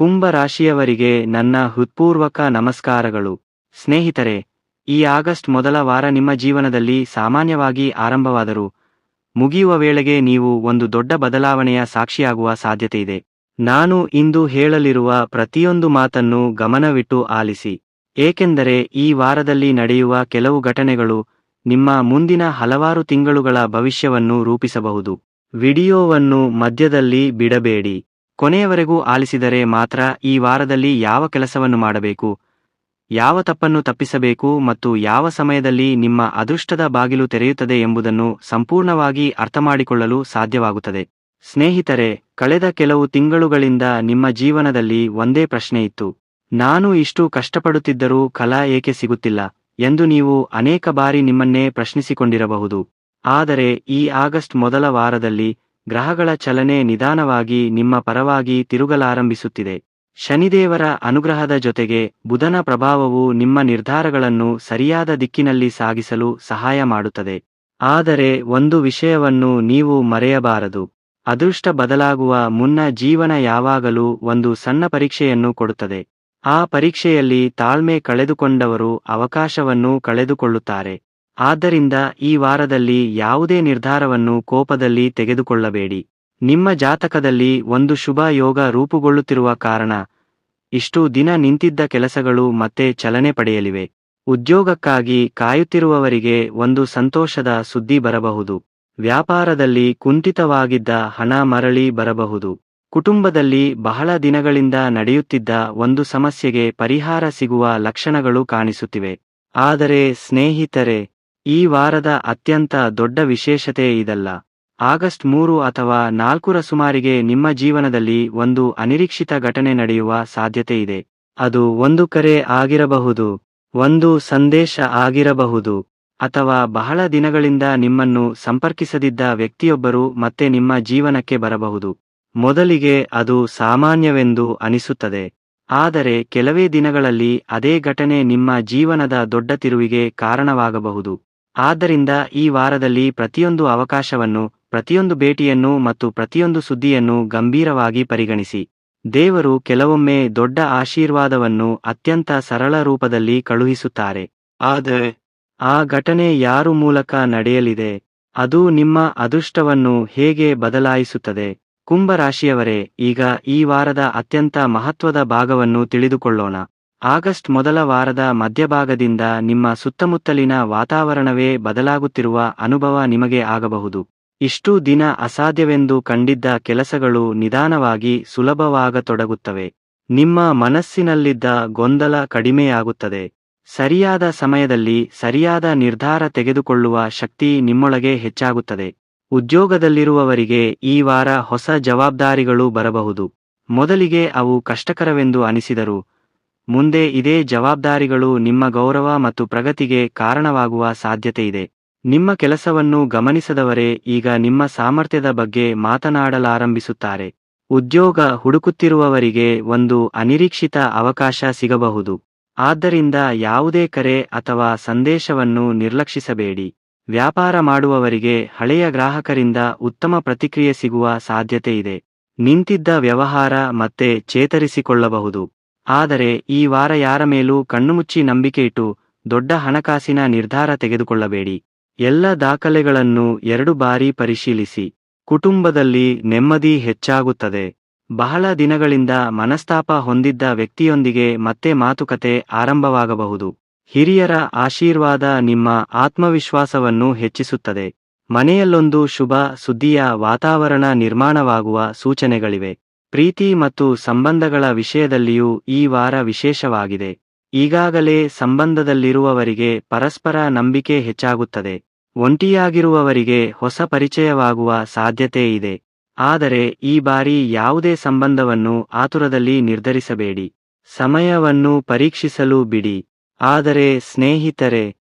ಕುಂಭ ರಾಶಿಯವರಿಗೆ ನನ್ನ ಹೃತ್ಪೂರ್ವಕ ನಮಸ್ಕಾರಗಳು. ಸ್ನೇಹಿತರೆ, ಈ ಆಗಸ್ಟ್ ಮೊದಲ ವಾರ ನಿಮ್ಮ ಜೀವನದಲ್ಲಿ ಸಾಮಾನ್ಯವಾಗಿ ಆರಂಭವಾದರೂ ಮುಗಿಯುವ ವೇಳೆಗೆ ನೀವು ಒಂದು ದೊಡ್ಡ ಬದಲಾವಣೆಯ ಸಾಕ್ಷಿಯಾಗುವ ಸಾಧ್ಯತೆಯಿದೆ. ನಾನು ಇಂದು ಹೇಳಲಿರುವ ಪ್ರತಿಯೊಂದು ಮಾತನ್ನು ಗಮನವಿಟ್ಟು ಆಲಿಸಿ, ಏಕೆಂದರೆ ಈ ವಾರದಲ್ಲಿ ನಡೆಯುವ ಕೆಲವು ಘಟನೆಗಳು ನಿಮ್ಮ ಮುಂದಿನ ಹಲವಾರು ತಿಂಗಳುಗಳ ಭವಿಷ್ಯವನ್ನು ರೂಪಿಸಬಹುದು. ವಿಡಿಯೋವನ್ನು ಮಧ್ಯದಲ್ಲಿ ಬಿಡಬೇಡಿ. ಕೊನೆಯವರೆಗೂ ಆಲಿಸಿದರೆ ಮಾತ್ರ ಈ ವಾರದಲ್ಲಿ ಯಾವ ಕೆಲಸವನ್ನು ಮಾಡಬೇಕು, ಯಾವ ತಪ್ಪನ್ನು ತಪ್ಪಿಸಬೇಕು ಮತ್ತು ಯಾವ ಸಮಯದಲ್ಲಿ ನಿಮ್ಮ ಅದೃಷ್ಟದ ಬಾಗಿಲು ತೆರೆಯುತ್ತದೆ ಎಂಬುದನ್ನು ಸಂಪೂರ್ಣವಾಗಿ ಅರ್ಥಮಾಡಿಕೊಳ್ಳಲು ಸಾಧ್ಯವಾಗುತ್ತದೆ. ಸ್ನೇಹಿತರೆ, ಕಳೆದ ಕೆಲವು ತಿಂಗಳುಗಳಿಂದ ನಿಮ್ಮ ಜೀವನದಲ್ಲಿ ಒಂದೇ ಪ್ರಶ್ನೆ ಇತ್ತು. ನಾನು ಇಷ್ಟು ಕಷ್ಟಪಡುತ್ತಿದ್ದರೂ ಫಲ ಏಕೆ ಸಿಗುತ್ತಿಲ್ಲ ಎಂದು ನೀವು ಅನೇಕ ಬಾರಿ ನಿಮ್ಮನ್ನೇ ಪ್ರಶ್ನಿಸಿಕೊಂಡಿರಬಹುದು. ಆದರೆ ಈ ಆಗಸ್ಟ್ ಮೊದಲ ವಾರದಲ್ಲಿ ಗ್ರಹಗಳ ಚಲನೆ ನಿಧಾನವಾಗಿ ನಿಮ್ಮ ಪರವಾಗಿ ತಿರುಗಲಾರಂಭಿಸುತ್ತಿದೆ. ಶನಿದೇವರ ಅನುಗ್ರಹದ ಜೊತೆಗೆ ಬುಧನ ಪ್ರಭಾವವು ನಿಮ್ಮ ನಿರ್ಧಾರಗಳನ್ನು ಸರಿಯಾದ ದಿಕ್ಕಿನಲ್ಲಿ ಸಾಗಿಸಲು ಸಹಾಯ ಮಾಡುತ್ತದೆ. ಆದರೆ ಒಂದು ವಿಷಯವನ್ನು ನೀವು ಮರೆಯಬಾರದು. ಅದೃಷ್ಟ ಬದಲಾಗುವ ಮುನ್ನ ಜೀವನ ಯಾವಾಗಲೂ ಒಂದು ಸಣ್ಣ ಪರೀಕ್ಷೆಯನ್ನು ಕೊಡುತ್ತದೆ. ಆ ಪರೀಕ್ಷೆಯಲ್ಲಿ ತಾಳ್ಮೆ ಕಳೆದುಕೊಂಡವರು ಅವಕಾಶವನ್ನು ಕಳೆದುಕೊಳ್ಳುತ್ತಾರೆ. ಆದ್ದರಿಂದ ಈ ವಾರದಲ್ಲಿ ಯಾವುದೇ ನಿರ್ಧಾರವನ್ನು ಕೋಪದಲ್ಲಿ ತೆಗೆದುಕೊಳ್ಳಬೇಡಿ. ನಿಮ್ಮ ಜಾತಕದಲ್ಲಿ ಒಂದು ಶುಭ ಯೋಗ ರೂಪುಗೊಳ್ಳುತ್ತಿರುವ ಕಾರಣ ಇಷ್ಟು ದಿನ ನಿಂತಿದ್ದ ಕೆಲಸಗಳು ಮತ್ತೆ ಚಲನೆ ಪಡೆಯಲಿವೆ. ಉದ್ಯೋಗಕ್ಕಾಗಿ ಕಾಯುತ್ತಿರುವವರಿಗೆ ಒಂದು ಸಂತೋಷದ ಸುದ್ದಿ ಬರಬಹುದು. ವ್ಯಾಪಾರದಲ್ಲಿ ಕುಂಠಿತವಾಗಿದ್ದ ಹಣ ಮರಳಿ ಬರಬಹುದು. ಕುಟುಂಬದಲ್ಲಿ ಬಹಳ ದಿನಗಳಿಂದ ನಡೆಯುತ್ತಿದ್ದ ಒಂದು ಸಮಸ್ಯೆಗೆ ಪರಿಹಾರ ಸಿಗುವ ಲಕ್ಷಣಗಳು ಕಾಣಿಸುತ್ತಿವೆ. ಆದರೆ ಸ್ನೇಹಿತರೆ, ಈ ವಾರದ ಅತ್ಯಂತ ದೊಡ್ಡ ವಿಶೇಷತೆ ಇದಲ್ಲ. ಆಗಸ್ಟ್ 3 ಅಥವಾ 4ರ ಸುಮಾರಿಗೆ ನಿಮ್ಮ ಜೀವನದಲ್ಲಿ ಒಂದು ಅನಿರೀಕ್ಷಿತ ಘಟನೆ ನಡೆಯುವ ಸಾಧ್ಯತೆ ಇದೆ. ಅದು ಒಂದು ಕರೆ ಆಗಿರಬಹುದು, ಒಂದು ಸಂದೇಶ ಆಗಿರಬಹುದು, ಅಥವಾ ಬಹಳ ದಿನಗಳಿಂದ ನಿಮ್ಮನ್ನು ಸಂಪರ್ಕಿಸದಿದ್ದ ವ್ಯಕ್ತಿಯೊಬ್ಬರು ಮತ್ತೆ ನಿಮ್ಮ ಜೀವನಕ್ಕೆ ಬರಬಹುದು. ಮೊದಲಿಗೆ ಅದು ಸಾಮಾನ್ಯವೆಂದು ಅನಿಸುತ್ತದೆ. ಆದರೆ ಕೆಲವೇ ದಿನಗಳಲ್ಲಿ ಅದೇ ಘಟನೆ ನಿಮ್ಮ ಜೀವನದ ದೊಡ್ಡ ತಿರುವಿಗೆ ಕಾರಣವಾಗಬಹುದು. ಆದ್ದರಿಂದ ಈ ವಾರದಲ್ಲಿ ಪ್ರತಿಯೊಂದು ಅವಕಾಶವನ್ನು, ಪ್ರತಿಯೊಂದು ಭೇಟಿಯನ್ನು ಮತ್ತು ಪ್ರತಿಯೊಂದು ಸುದ್ದಿಯನ್ನು ಗಂಭೀರವಾಗಿ ಪರಿಗಣಿಸಿ. ದೇವರು ಕೆಲವೊಮ್ಮೆ ದೊಡ್ಡ ಆಶೀರ್ವಾದವನ್ನು ಅತ್ಯಂತ ಸರಳ ರೂಪದಲ್ಲಿ ಕಳುಹಿಸುತ್ತಾರೆ. ಆದರೆ ಆ ಘಟನೆ ಯಾರು ಮೂಲಕ ನಡೆಯಲಿದೆ, ಅದು ನಿಮ್ಮ ಅದೃಷ್ಟವನ್ನು ಹೇಗೆ ಬದಲಾಯಿಸುತ್ತದೆ? ಕುಂಭ ರಾಶಿಯವರೇ, ಈಗ ಈ ವಾರದ ಅತ್ಯಂತ ಮಹತ್ವದ ಭಾಗವನ್ನು ತಿಳಿದುಕೊಳ್ಳೋಣ. ಆಗಸ್ಟ್ ಮೊದಲ ವಾರದ ಮಧ್ಯಭಾಗದಿಂದ ನಿಮ್ಮ ಸುತ್ತಮುತ್ತಲಿನ ವಾತಾವರಣವೇ ಬದಲಾಗುತ್ತಿರುವ ಅನುಭವ ನಿಮಗೆ ಆಗಬಹುದು. ಇಷ್ಟು ದಿನ ಅಸಾಧ್ಯವೆಂದು ಕಂಡಿದ್ದ ಕೆಲಸಗಳು ನಿಧಾನವಾಗಿ ಸುಲಭವಾಗತೊಡಗುತ್ತವೆ. ನಿಮ್ಮ ಮನಸ್ಸಿನಲ್ಲಿದ್ದ ಗೊಂದಲ ಕಡಿಮೆಯಾಗುತ್ತದೆ. ಸರಿಯಾದ ಸಮಯದಲ್ಲಿ ಸರಿಯಾದ ನಿರ್ಧಾರ ತೆಗೆದುಕೊಳ್ಳುವ ಶಕ್ತಿ ನಿಮ್ಮೊಳಗೆ ಹೆಚ್ಚಾಗುತ್ತದೆ. ಉದ್ಯೋಗದಲ್ಲಿರುವವರಿಗೆ ಈ ವಾರ ಹೊಸ ಜವಾಬ್ದಾರಿಗಳು ಬರಬಹುದು. ಮೊದಲಿಗೆ ಅವು ಕಷ್ಟಕರವೆಂದು ಅನಿಸಿದರೂ ಮುಂದೆ ಇದೇ ಜವಾಬ್ದಾರಿಗಳು ನಿಮ್ಮ ಗೌರವ ಮತ್ತು ಪ್ರಗತಿಗೆ ಕಾರಣವಾಗುವ ಸಾಧ್ಯತೆಯಿದೆ. ನಿಮ್ಮ ಕೆಲಸವನ್ನು ಗಮನಿಸದವರೇ ಈಗ ನಿಮ್ಮ ಸಾಮರ್ಥ್ಯದ ಬಗ್ಗೆ ಮಾತನಾಡಲಾರಂಭಿಸುತ್ತಾರೆ. ಉದ್ಯೋಗ ಹುಡುಕುತ್ತಿರುವವರಿಗೆ ಒಂದು ಅನಿರೀಕ್ಷಿತ ಅವಕಾಶ ಸಿಗಬಹುದು. ಆದ್ದರಿಂದ ಯಾವುದೇ ಕರೆ ಅಥವಾ ಸಂದೇಶವನ್ನು ನಿರ್ಲಕ್ಷಿಸಬೇಡಿ. ವ್ಯಾಪಾರ ಮಾಡುವವರಿಗೆ ಹಳೆಯ ಗ್ರಾಹಕರಿಂದ ಉತ್ತಮ ಪ್ರತಿಕ್ರಿಯೆ ಸಿಗುವ ಸಾಧ್ಯತೆಯಿದೆ. ನಿಂತಿದ್ದ ವ್ಯವಹಾರ ಮತ್ತೆ ಚೇತರಿಸಿಕೊಳ್ಳಬಹುದು. ಆದರೆ ಈ ವಾರ ಯಾರ ಮೇಲೂ ಕಣ್ಣುಮುಚ್ಚಿ ನಂಬಿಕೆಯಿಟ್ಟು ದೊಡ್ಡ ಹಣಕಾಸಿನ ನಿರ್ಧಾರ ತೆಗೆದುಕೊಳ್ಳಬೇಡಿ. ಎಲ್ಲ ದಾಖಲೆಗಳನ್ನು 2 ಬಾರಿ ಪರಿಶೀಲಿಸಿ. ಕುಟುಂಬದಲ್ಲಿ ನೆಮ್ಮದಿ ಹೆಚ್ಚಾಗುತ್ತದೆ. ಬಹಳ ದಿನಗಳಿಂದ ಮನಸ್ತಾಪ ಹೊಂದಿದ್ದ ವ್ಯಕ್ತಿಯೊಂದಿಗೆ ಮತ್ತೆ ಮಾತುಕತೆ ಆರಂಭವಾಗಬಹುದು. ಹಿರಿಯರ ಆಶೀರ್ವಾದ ನಿಮ್ಮ ಆತ್ಮವಿಶ್ವಾಸವನ್ನು ಹೆಚ್ಚಿಸುತ್ತದೆ. ಮನೆಯಲ್ಲೊಂದು ಶುಭ ಸುದ್ದಿಯ ವಾತಾವರಣ ನಿರ್ಮಾಣವಾಗುವ ಸೂಚನೆಗಳಿವೆ. ಪ್ರೀತಿ ಮತ್ತು ಸಂಬಂಧಗಳ ವಿಷಯದಲ್ಲಿಯೂ ಈ ವಾರ ವಿಶೇಷವಾಗಿದೆ. ಈಗಾಗಲೇ ಸಂಬಂಧದಲ್ಲಿರುವವರಿಗೆ ಪರಸ್ಪರ ನಂಬಿಕೆ ಹೆಚ್ಚಾಗುತ್ತದೆ. ಒಂಟಿಯಾಗಿರುವವರಿಗೆ ಹೊಸ ಪರಿಚಯವಾಗುವ ಸಾಧ್ಯತೆ ಇದೆ. ಆದರೆ ಈ ಬಾರಿ ಯಾವುದೇ ಸಂಬಂಧವನ್ನು ಆತುರದಲ್ಲಿ ನಿರ್ಧರಿಸಬೇಡಿ. ಸಮಯವನ್ನು ಪರೀಕ್ಷಿಸಲು ಬಿಡಿ. ಆದರೆ ಸ್ನೇಹಿತರೆ,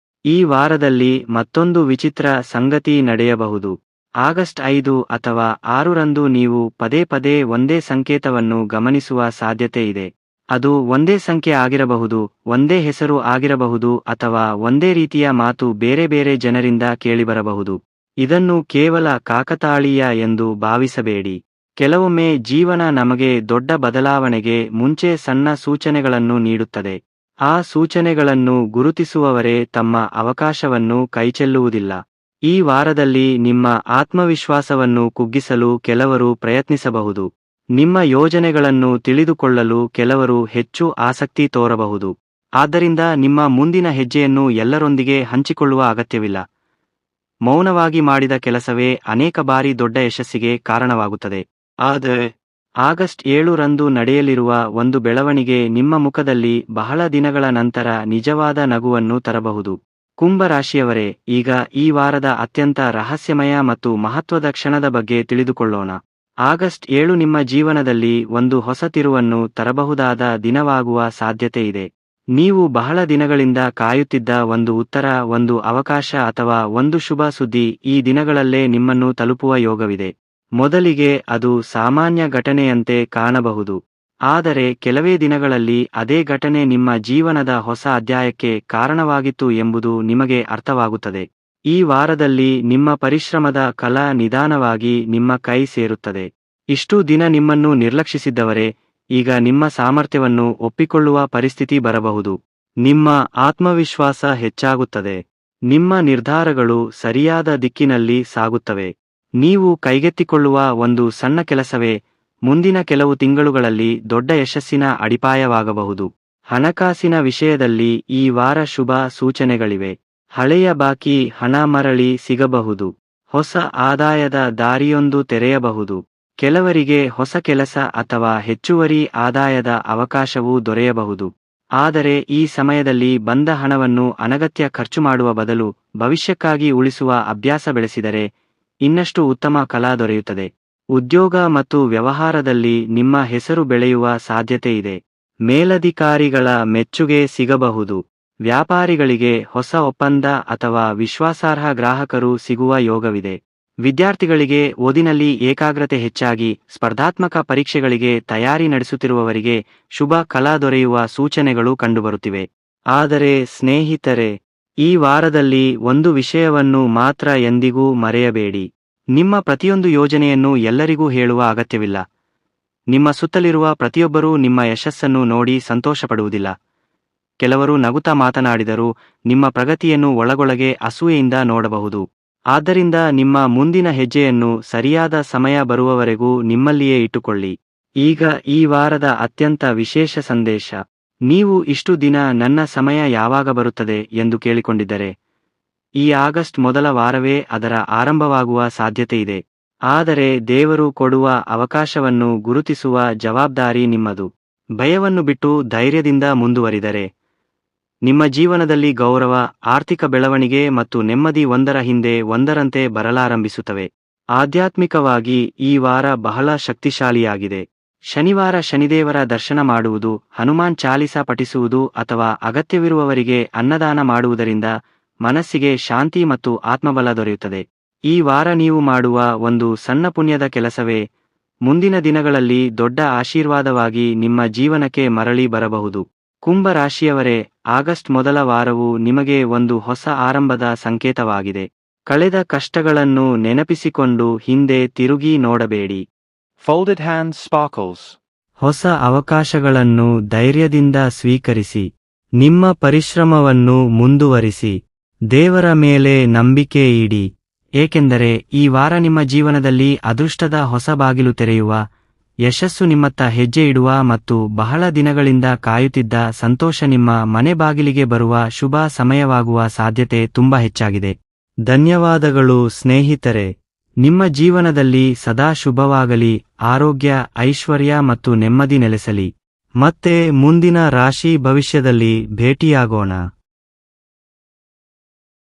ಈ ವಾರದಲ್ಲಿ ಮತ್ತೊಂದು ವಿಚಿತ್ರ ಸಂಗತಿ ನಡೆಯಬಹುದು. ಆಗಸ್ಟ್ 5 ಅಥವಾ 6ರಂದು ನೀವು ಪದೇ ಪದೇ ಒಂದೇ ಸಂಕೇತವನ್ನು ಗಮನಿಸುವ ಸಾಧ್ಯತೆ ಇದೆ. ಅದು ಒಂದೇ ಸಂಖ್ಯೆ ಆಗಿರಬಹುದು, ಒಂದೇ ಹೆಸರು ಆಗಿರಬಹುದು, ಅಥವಾ ಒಂದೇ ರೀತಿಯ ಮಾತು ಬೇರೆ ಬೇರೆ ಜನರಿಂದ ಕೇಳಿಬರಬಹುದು. ಇದನ್ನು ಕೇವಲ ಕಾಕತಾಳೀಯ ಎಂದು ಭಾವಿಸಬೇಡಿ. ಕೆಲವೊಮ್ಮೆ ಜೀವನ ನಮಗೆ ದೊಡ್ಡ ಬದಲಾವಣೆಗೆ ಮುಂಚೆ ಸಣ್ಣ ಸೂಚನೆಗಳನ್ನು ನೀಡುತ್ತದೆ. ಆ ಸೂಚನೆಗಳನ್ನು ಗುರುತಿಸುವವರೇ ತಮ್ಮ ಅವಕಾಶವನ್ನು ಕೈಚೆಲ್ಲುವುದಿಲ್ಲ. ಈ ವಾರದಲ್ಲಿ ನಿಮ್ಮ ಆತ್ಮವಿಶ್ವಾಸವನ್ನು ಕುಗ್ಗಿಸಲು ಕೆಲವರು ಪ್ರಯತ್ನಿಸಬಹುದು. ನಿಮ್ಮ ಯೋಜನೆಗಳನ್ನು ತಿಳಿದುಕೊಳ್ಳಲು ಕೆಲವರು ಹೆಚ್ಚು ಆಸಕ್ತಿ ತೋರಬಹುದು. ಆದ್ದರಿಂದ ನಿಮ್ಮ ಮುಂದಿನ ಹೆಜ್ಜೆಯನ್ನು ಎಲ್ಲರೊಂದಿಗೆ ಹಂಚಿಕೊಳ್ಳುವ ಅಗತ್ಯವಿಲ್ಲ. ಮೌನವಾಗಿ ಮಾಡಿದ ಕೆಲಸವೇ ಅನೇಕ ಬಾರಿ ದೊಡ್ಡ ಯಶಸ್ಸಿಗೆ ಕಾರಣವಾಗುತ್ತದೆ. ಆದರೆ ಆಗಸ್ಟ್ 7ರಂದು ನಡೆಯಲಿರುವ ಒಂದು ಬೆಳವಣಿಗೆ ನಿಮ್ಮ ಮುಖದಲ್ಲಿ ಬಹಳ ದಿನಗಳ ನಂತರ ನಿಜವಾದ ನಗುವನ್ನು ತರಬಹುದು. ಕುಂಭ ರಾಶಿಯವರೇ, ಈಗ ಈ ವಾರದ ಅತ್ಯಂತ ರಹಸ್ಯಮಯ ಮತ್ತು ಮಹತ್ವದ ಕ್ಷಣದ ಬಗ್ಗೆ ತಿಳಿದುಕೊಳ್ಳೋಣ. ಆಗಸ್ಟ್ 7 ನಿಮ್ಮ ಜೀವನದಲ್ಲಿ ಒಂದು ಹೊಸ ತಿರುವನ್ನು ತರಬಹುದಾದ ದಿನವಾಗುವ ಸಾಧ್ಯತೆ ಇದೆ. ನೀವು ಬಹಳ ದಿನಗಳಿಂದ ಕಾಯುತ್ತಿದ್ದ ಒಂದು ಉತ್ತರ, ಒಂದು ಅವಕಾಶ ಅಥವಾ ಒಂದು ಶುಭ ಸುದ್ದಿ ಈ ದಿನಗಳಲ್ಲೇ ನಿಮ್ಮನ್ನು ತಲುಪುವ ಯೋಗವಿದೆ. ಮೊದಲಿಗೆ ಅದು ಸಾಮಾನ್ಯ ಘಟನೆಯಂತೆ ಕಾಣಬಹುದು. ಆದರೆ ಕೆಲವೇ ದಿನಗಳಲ್ಲಿ ಅದೇ ಘಟನೆ ನಿಮ್ಮ ಜೀವನದ ಹೊಸ ಅಧ್ಯಾಯಕ್ಕೆ ಕಾರಣವಾಗಿತ್ತು ಎಂಬುದು ನಿಮಗೆ ಅರ್ಥವಾಗುತ್ತದೆ. ಈ ವಾರದಲ್ಲಿ ನಿಮ್ಮ ಪರಿಶ್ರಮದ ಫಲ ನಿಧಾನವಾಗಿ ನಿಮ್ಮ ಕೈ ಸೇರುತ್ತದೆ. ಇಷ್ಟು ದಿನ ನಿಮ್ಮನ್ನು ನಿರ್ಲಕ್ಷಿಸಿದ್ದವರೇ ಈಗ ನಿಮ್ಮ ಸಾಮರ್ಥ್ಯವನ್ನು ಒಪ್ಪಿಕೊಳ್ಳುವ ಪರಿಸ್ಥಿತಿ ಬರಬಹುದು. ನಿಮ್ಮ ಆತ್ಮವಿಶ್ವಾಸ ಹೆಚ್ಚಾಗುತ್ತದೆ. ನಿಮ್ಮ ನಿರ್ಧಾರಗಳು ಸರಿಯಾದ ದಿಕ್ಕಿನಲ್ಲಿ ಸಾಗುತ್ತವೆ. ನೀವು ಕೈಗೆತ್ತಿಕೊಳ್ಳುವ ಒಂದು ಸಣ್ಣ ಕೆಲಸವೇ ಮುಂದಿನ ಕೆಲವು ತಿಂಗಳುಗಳಲ್ಲಿ ದೊಡ್ಡ ಯಶಸ್ಸಿನ ಅಡಿಪಾಯವಾಗಬಹುದು. ಹಣಕಾಸಿನ ವಿಷಯದಲ್ಲಿ ಈ ವಾರ ಶುಭ ಸೂಚನೆಗಳಿವೆ. ಹಳೆಯ ಬಾಕಿ ಹಣ ಮರಳಿ ಸಿಗಬಹುದು. ಹೊಸ ಆದಾಯದ ದಾರಿಯೊಂದು ತೆರೆಯಬಹುದು. ಕೆಲವರಿಗೆ ಹೊಸ ಕೆಲಸ ಅಥವಾ ಹೆಚ್ಚುವರಿ ಆದಾಯದ ಅವಕಾಶವೂ ದೊರೆಯಬಹುದು. ಆದರೆ ಈ ಸಮಯದಲ್ಲಿ ಬಂದ ಹಣವನ್ನು ಅನಗತ್ಯ ಖರ್ಚು ಮಾಡುವ ಬದಲು ಭವಿಷ್ಯಕ್ಕಾಗಿ ಉಳಿಸುವ ಅಭ್ಯಾಸ ಬೆಳೆಸಿದರೆ ಇನ್ನಷ್ಟು ಉತ್ತಮ ಫಲ ದೊರೆಯುತ್ತದೆ. ಉದ್ಯೋಗ ಮತ್ತು ವ್ಯವಹಾರದಲ್ಲಿ ನಿಮ್ಮ ಹೆಸರು ಬೆಳೆಯುವ ಸಾಧ್ಯತೆ ಇದೆ. ಮೇಲಧಿಕಾರಿಗಳ ಮೆಚ್ಚುಗೆ ಸಿಗಬಹುದು. ವ್ಯಾಪಾರಿಗಳಿಗೆ ಹೊಸ ಒಪ್ಪಂದ ಅಥವಾ ವಿಶ್ವಾಸಾರ್ಹ ಗ್ರಾಹಕರು ಸಿಗುವ ಯೋಗವಿದೆ. ವಿದ್ಯಾರ್ಥಿಗಳಿಗೆ ಓದಿನಲ್ಲಿ ಏಕಾಗ್ರತೆ ಹೆಚ್ಚಾಗಿ ಸ್ಪರ್ಧಾತ್ಮಕ ಪರೀಕ್ಷೆಗಳಿಗೆ ತಯಾರಿ ನಡೆಸುತ್ತಿರುವವರಿಗೆ ಶುಭ ಫಲ ದೊರೆಯುವ ಸೂಚನೆಗಳು ಕಂಡುಬರುತ್ತಿವೆ. ಆದರೆ ಸ್ನೇಹಿತರೆ, ಈ ವಾರದಲ್ಲಿ ಒಂದು ವಿಷಯವನ್ನು ಮಾತ್ರ ಎಂದಿಗೂ ಮರೆಯಬೇಡಿ. ನಿಮ್ಮ ಪ್ರತಿಯೊಂದು ಯೋಜನೆಯನ್ನು ಎಲ್ಲರಿಗೂ ಹೇಳುವ ಅಗತ್ಯವಿಲ್ಲ. ನಿಮ್ಮ ಸುತ್ತಲಿರುವ ಪ್ರತಿಯೊಬ್ಬರೂ ನಿಮ್ಮ ಯಶಸ್ಸನ್ನು ನೋಡಿ ಸಂತೋಷಪಡುವುದಿಲ್ಲ. ಕೆಲವರು ನಗುತ್ತಾ ಮಾತನಾಡಿದರೂ ನಿಮ್ಮ ಪ್ರಗತಿಯನ್ನು ಒಳಗೊಳಗೆ ಅಸೂಯೆಯಿಂದ ನೋಡಬಹುದು. ಆದ್ದರಿಂದ ನಿಮ್ಮ ಮುಂದಿನ ಹೆಜ್ಜೆಯನ್ನು ಸರಿಯಾದ ಸಮಯ ಬರುವವರೆಗೂ ನಿಮ್ಮಲ್ಲಿಯೇ ಇಟ್ಟುಕೊಳ್ಳಿ. ಈಗ ಈ ವಾರದ ಅತ್ಯಂತ ವಿಶೇಷ ಸಂದೇಶ. ನೀವು ಇಷ್ಟು ದಿನ ನನ್ನ ಸಮಯ ಯಾವಾಗ ಬರುತ್ತದೆ ಎಂದು ಕೇಳಿಕೊಂಡಿದ್ದರೆ, ಈ ಆಗಸ್ಟ್ ಮೊದಲ ವಾರವೇ ಅದರ ಆರಂಭವಾಗುವ ಸಾಧ್ಯತೆ ಇದೆ. ಆದರೆ ದೇವರು ಕೊಡುವ ಅವಕಾಶವನ್ನು ಗುರುತಿಸುವ ಜವಾಬ್ದಾರಿ ನಿಮ್ಮದು. ಭಯವನ್ನು ಬಿಟ್ಟು ಧೈರ್ಯದಿಂದ ಮುಂದುವರಿದರೆ ನಿಮ್ಮ ಜೀವನದಲ್ಲಿ ಗೌರವ, ಆರ್ಥಿಕ ಬೆಳವಣಿಗೆ ಮತ್ತು ನೆಮ್ಮದಿ ಒಂದರ ಹಿಂದೆ ಒಂದರಂತೆ ಬರಲಾರಂಭಿಸುತ್ತವೆ. ಆಧ್ಯಾತ್ಮಿಕವಾಗಿ ಈ ವಾರ ಬಹಳ ಶಕ್ತಿಶಾಲಿಯಾಗಿದೆ. ಶನಿವಾರ ಶನಿದೇವರ ದರ್ಶನ ಮಾಡುವುದು, ಹನುಮಾನ್ ಚಾಲಿಸ ಪಠಿಸುವುದು ಅಥವಾ ಅಗತ್ಯವಿರುವವರಿಗೆ ಅನ್ನದಾನ ಮಾಡುವುದರಿಂದ ಮನಸ್ಸಿಗೆ ಶಾಂತಿ ಮತ್ತು ಆತ್ಮಬಲ ದೊರೆಯುತ್ತದೆ. ಈ ವಾರ ನೀವು ಮಾಡುವ ಒಂದು ಸಣ್ಣ ಪುಣ್ಯದ ಕೆಲಸವೇ ಮುಂದಿನ ದಿನಗಳಲ್ಲಿ ದೊಡ್ಡ ಆಶೀರ್ವಾದವಾಗಿ ನಿಮ್ಮ ಜೀವನಕ್ಕೆ ಮರಳಿ ಬರಬಹುದು. ಕುಂಭ ರಾಶಿಯವರೇ, ಆಗಸ್ಟ್ ಮೊದಲ ವಾರವು ನಿಮಗೆ ಒಂದು ಹೊಸ ಆರಂಭದ ಸಂಕೇತವಾಗಿದೆ. ಕಳೆದ ಕಷ್ಟಗಳನ್ನು ನೆನಪಿಸಿಕೊಂಡು ಹಿಂದೆ ತಿರುಗಿ ನೋಡಬೇಡಿ. Folded hands sparkles. ಹೊಸ ಅವಕಾಶಗಳನ್ನು ಧೈರ್ಯದಿಂದ ಸ್ವೀಕರಿಸಿ. ನಿಮ್ಮ ಪರಿಶ್ರಮವನ್ನು ಮುಂದುವರಿಸಿ. ದೇವರ ಮೇಲೆ ನಂಬಿಕೆ ಇಡಿ, ಏಕೆಂದರೆ ಈ ವಾರ ನಿಮ್ಮ ಜೀವನದಲ್ಲಿ ಅದೃಷ್ಟದ ಹೊಸ ಬಾಗಿಲು ತೆರೆಯುವ, ಯಶಸ್ಸು ನಿಮ್ಮತ್ತ ಹೆಜ್ಜೆ ಇಡುವ ಮತ್ತು ಬಹಳ ದಿನಗಳಿಂದ ಕಾಯುತ್ತಿದ್ದ ಸಂತೋಷ ನಿಮ್ಮ ಮನೆ ಬಾಗಿಲಿಗೆ ಬರುವ ಶುಭ ಸಮಯವಾಗುವ ಸಾಧ್ಯತೆ ತುಂಬಾ ಹೆಚ್ಚಾಗಿದೆ. ಧನ್ಯವಾದಗಳು ಸ್ನೇಹಿತರೆ. ನಿಮ್ಮ ಜೀವನದಲ್ಲಿ ಸದಾ ಶುಭವಾಗಲಿ. ಆರೋಗ್ಯ, ಐಶ್ವರ್ಯ ಮತ್ತು ನೆಮ್ಮದಿ ನೆಲೆಸಲಿ. ಮತ್ತೆ ಮುಂದಿನ ರಾಶಿ ಭವಿಷ್ಯದಲ್ಲಿ ಭೇಟಿಯಾಗೋಣ.